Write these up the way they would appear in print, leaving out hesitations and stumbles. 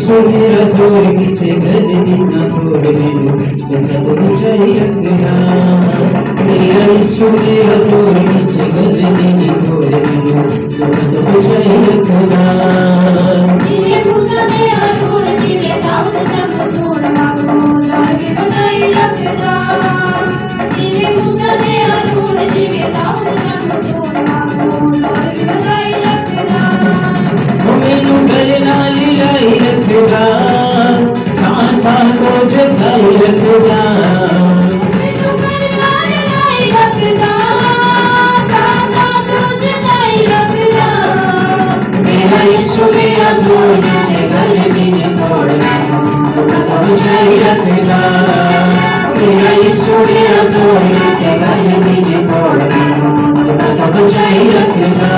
यीशु मेरा जोर किसे घर जितना तोड़ दे तुझे तो बचाई रखना। मेरा यीशु मेरा जोर किसे घर जितना तोड़ दे तुझे तो बचाई रखना। जिन्हें मूसा ने अरूण जिन्हें दाऊद जब जोर मांगो लाल भी बनाई रखना। जिन्हें मूसा ने अरूण जिन्हें दाऊद जब जोर मांगो लाल भी बनाई रखना। मैनू गल नाल लाई रखना कांता को जगाई रखना। मैनू गल नाल लाई रखना कांता को जगाई रखना। मेरा यीशु मेरा जोर किसे गल भी नहीं तोड़ना तुझे तो बचाई रखना। मेरा यीशु मेरा जोर किसे गल भी नहीं तोड़ना तुझे तो बचाई रखना।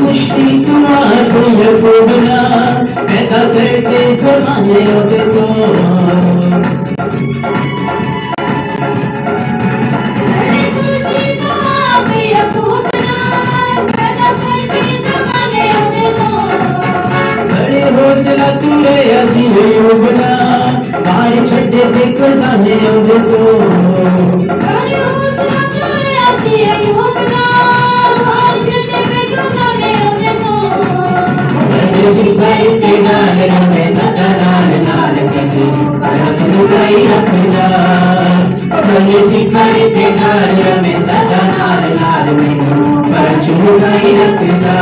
कुश्ती तुम्हारो यहोवा पैदा करके जमाने होते तो। बड़ी कुश्ती तो आप यहोवा पैदा करके जमाने होते तो। बड़े हौसला तुरे असी यहोवा बाहर छड्डे ते खजाने होते तो। बड़ी हौसला तुरे असी यहोवा बाहर छड्डे ते खजाने होते तो। सिपाही के नाल रमे सदा नाल नाल कदी बरत लुकाई रखना। बड़े सिपाही के नाल रमे सदा नाल नाल मैनू बरत लुकाई रखना।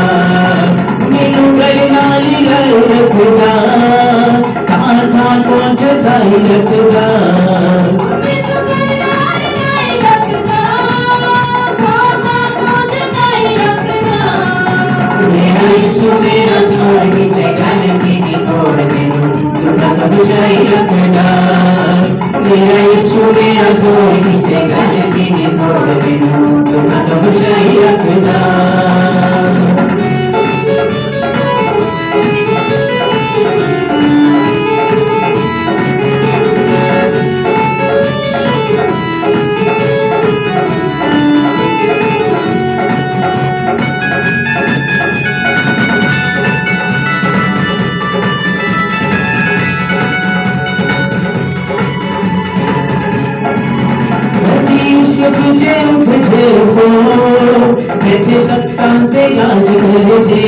मैनू गल नाल लाई रखना कांता को जगाई रखना। मैनू गल नाल लाई रखना कांता को जगाई रखना। मेरा यीशु मेरा जोर किसे गल भी नहीं तोड़ दे तुझे तो बचाई रखना। मेरा यीशु मेरा जोर किसे गल भी नहीं तोड़ दे तुझे तो बचाई रखना। सब जे उठ जे हो बेटे तख्तां ते गाज कर दे।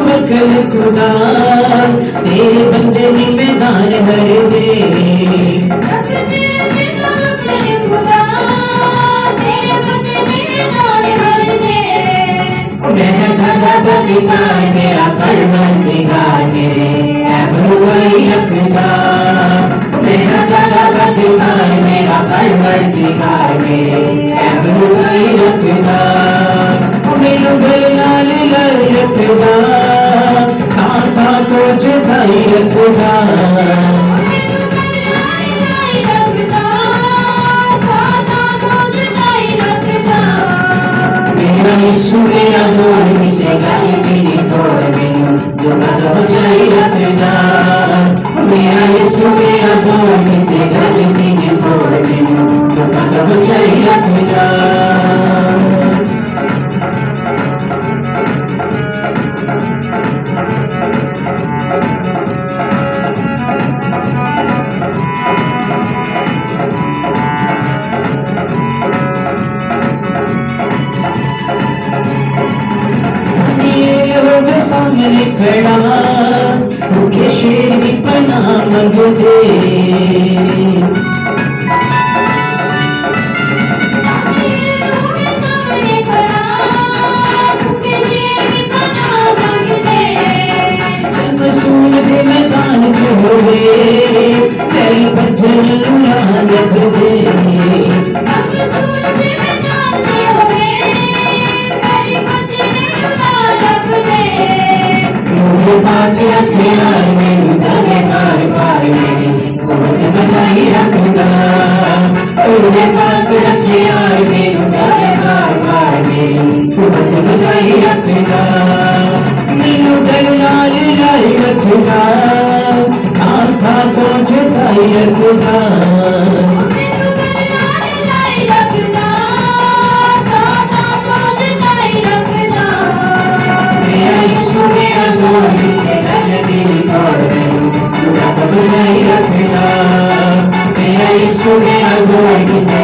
वकल खुदा तेरे बंदे नी मैदान भर दे। मेरा परवरदिगार मेरा परवरदिगार मेरे अबुआई रखना। मेरा परवरदिगार मेरा परवरदिगार मेरे अबुआई रखना। मैनू गल नाल लाई रखना कांता को जगाई रखना। मेरा यीशु मेरा जोर किसे गल भी नहीं तोड़ दे तुझे तो बचाई रखना। मेरा यीशु मेरा जोर किसे गल भी नहीं तोड़ दे तुझे तो बचाई रखना। सामने खड़ा भूखे शेर की पनाह मांगते। सूर दे मैदान च होवे तेरी भजन लुड़ा रख दे। पाके हथियार तेरे पास रखे यार मैनू गले मार मार मेरी तू बंद बजाई रखना मैनू गल नाल लाई रखना आस्था तो झुकाई रखना मैनू गले नाल लाई रखना आस्था तो झुकाई रखना मेरा यीशु मेरा जोर किसे गजबी तोड़ मैनू तू बंद बजाई रखना मेरा यीशु मेरा जोर किसे